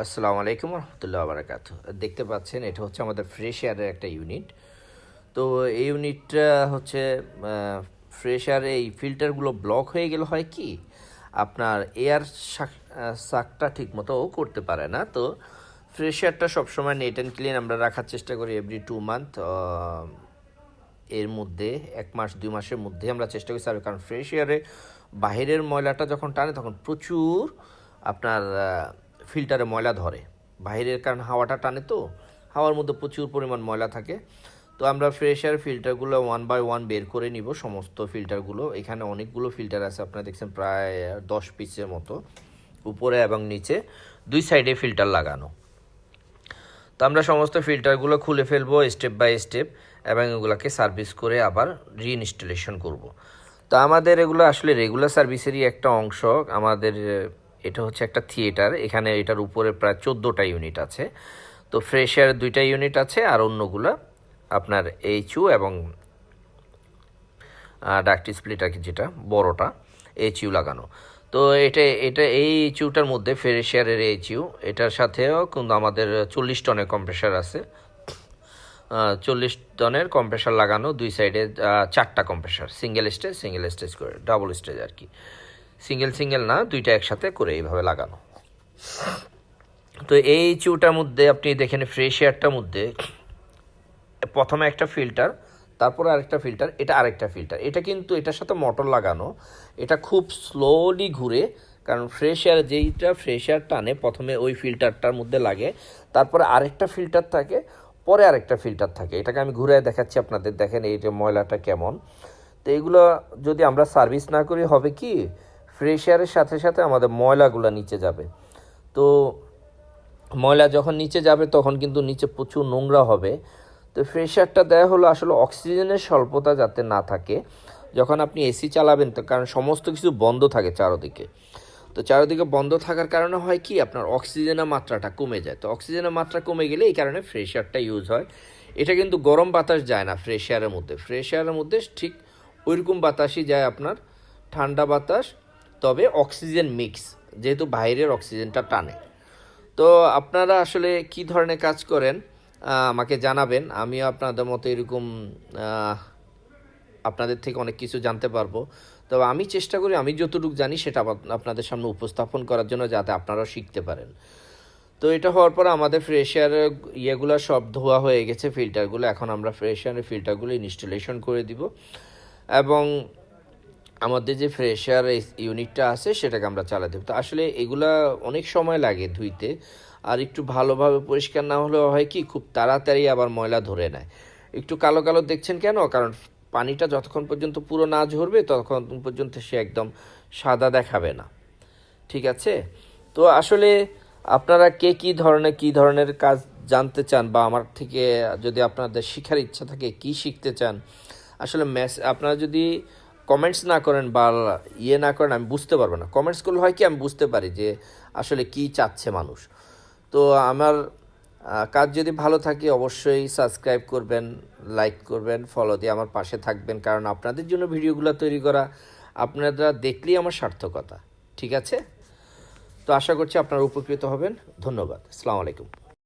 আসসালামু আলাইকুম রহমতুল্লাহ বারাকাত। দেখতে পাচ্ছেন এটা হচ্ছে আমাদের ফ্রেশ এয়ারের একটা ইউনিট। তো এই ইউনিটটা হচ্ছে ফ্রেশ এয়ারে এই ফিল্টারগুলো ব্লক হয়ে গেলে হয় কি আপনার এয়ার সাকটা ঠিকমতো করতে পারে না। তো ফ্রেশ এয়ারটা সবসময় নেট অ্যান্ড ক্লিন আমরা রাখার চেষ্টা করি এভরি 2 মান্থ। এর মধ্যে 1 মাস 2 মাসের মধ্যে আমরা চেষ্টা করি সার্ভে, কারণ ফ্রেশ এয়ারে বাহিরের ময়লাটা যখন টানে তখন প্রচুর আপনার ফিল্টারে ময়লা ধরে বাইরের, কারণ হাওয়াটা টানে, তো হাওয়ার মধ্যে প্রচুর পরিমাণ ময়লা থাকে। তো আমরা ফ্রেশ এয়ার ফিল্টারগুলো 1 বাই 1 বের করে নিব, সমস্ত ফিল্টারগুলো। এখানে অনেকগুলো ফিল্টার আছে, আপনারা দেখছেন প্রায় 10 পিসের মতো, উপরে এবং নিচে 2 সাইডে ফিল্টার লাগানো। তো আমরা সমস্ত ফিল্টারগুলো খুলে ফেলবো স্টেপ বাই স্টেপ এবং এগুলোকে সার্ভিস করে আবার রিইনস্টলেশন করব। তো আমাদের এগুলো আসলে রেগুলার সার্ভিসেরই একটা অংশ। আমাদের এটা হচ্ছে একটা থিয়েটার, এখানে এটার উপরে প্রায় 14টা ইউনিট আছে। তো ফ্রেশ এয়ার 2টা ইউনিট আছে, আর অন্যগুলো আপনার এইচইউ এবং ডাক্ট স্প্লিটার যেটা বড়টা এইচইউ লাগানো। তো এটা এটা এই এইচইউটার মধ্যে ফ্রেশ এয়ারের এইচইউ, এটার সাথেও কিন্তু আমাদের 40 টনের কম্প্রেসার আছে। 40 টনের কম্প্রেসার লাগানো, 2 সাইডে 4টা কম্প্রেসার, সিঙ্গেল স্টেজ করে, ডাবল স্টেজ আর কি, সিঙ্গেল না, 2টা একসাথে করে এইভাবে লাগানো। তো এই চিউটার মধ্যে আপনি দেখেন ফ্রেশ এয়ারটার মধ্যে প্রথমে একটা ফিল্টার, তারপরে আরেকটা ফিল্টার, এটা আরেকটা ফিল্টার। এটা কিন্তু এটার সাথে মোটর লাগানো, এটা খুব স্লোলি ঘুরে, কারণ ফ্রেশ এয়ার যেইটা ফ্রেশ এয়ার টানে প্রথমে ওই ফিল্টারটার মধ্যে লাগে, তারপরে আরেকটা ফিল্টার থাকে, পরে আরেকটা ফিল্টার থাকে। এটাকে আমি ঘুরে দেখাচ্ছি আপনাদের, দেখেন এই যে ময়লাটা কেমন। তো এইগুলো যদি আমরা সার্ভিস না করি হবে কি, ফ্রেশ এয়ারের সাথে সাথে আমাদের ময়লাগুলো নিচে যাবে। তো ময়লা যখন নিচে যাবে তখন কিন্তু নিচে প্রচুর নোংরা হবে। তো ফ্রেশ এয়ারটা দেওয়া হলো আসলে অক্সিজেনের স্বল্পতা যাতে না থাকে যখন আপনি এসি চালাবেন, তো কারণ সমস্ত কিছু বন্ধ থাকে চারদিকে। তো চারদিকে বন্ধ থাকার কারণে হয় কি আপনার অক্সিজেনের মাত্রাটা কমে যায়। তো অক্সিজেনের মাত্রা কমে গেলে এই কারণে ফ্রেশ এয়ারটা ইউজ হয়। এটা কিন্তু গরম বাতাস যায় না ফ্রেশ এয়ারের মধ্যে, ফ্রেশ এয়ারের মধ্যে ঠিক ওইরকম বাতাসই যায় আপনার, ঠান্ডা বাতাস, তবে অক্সিজেন মিক্স, যেহেতু বাইরের অক্সিজেনটা টানে। তো আপনারা আসলে কি ধরনের কাজ করেন আমাকে জানাবেন, আমিও আপনাদের মতো এরকম আপনাদের থেকে অনেক কিছু জানতে পারবো। তবে আমি চেষ্টা করি আমি যতটুকু জানি সেটা আপনাদের সামনে উপস্থাপন করার জন্য, যাতে আপনারাও শিখতে পারেন। তো এটা হওয়ার পর আমাদের ফ্রেশ এয়ারের ইয়েগুলো সব ধোয়া হয়ে গেছে, ফিল্টারগুলো। এখন আমরা ফ্রেশ এয়ারের ফিল্টারগুলো ইনস্টলেশন করে দিব এবং আমাদের যে ফ্রেশ এয়ার ইউনিটটা আছে সেটাকে আমরা চালাতে দেবো। তো আসলে এগুলা অনেক সময় লাগে ধুইতে, আর একটু ভালোভাবে পরিষ্কার না হলেও হয় কি খুব তাড়াতাড়ি আবার ময়লা ধরে নেয়। একটু কালো কালো দেখছেন কেন, কারণ পানিটা যতক্ষণ পর্যন্ত পুরো না ঝরবে ততক্ষণ পর্যন্ত সে একদম সাদা দেখাবে না, ঠিক আছে? তো আসলে আপনারা কে কী ধরনের কাজ জানতে চান, বা আমার থেকে যদি আপনাদের শেখার ইচ্ছা থাকে কি শিখতে চান, আসলে আপনারা যদি কমেন্টস না করেন বা না করেন আমি বুঝতে পারবো না। কমেন্টস করলে হয় কি আমি বুঝতে পারি যে আসলে কি চাচ্ছে মানুষ। তো আমার কাজ যদি ভালো থাকে অবশ্যই সাবস্ক্রাইব করবেন, লাইক করবেন, ফলো দিয়ে আমার পাশে থাকবেন, কারণ আপনাদের জন্য ভিডিওগুলো তৈরি করা, আপনারা দেখলেই আমার সার্থকতা, ঠিক আছে? তো আশা করছি আপনারা উপকৃত হবেন। ধন্যবাদ। আসসালামু আলাইকুম।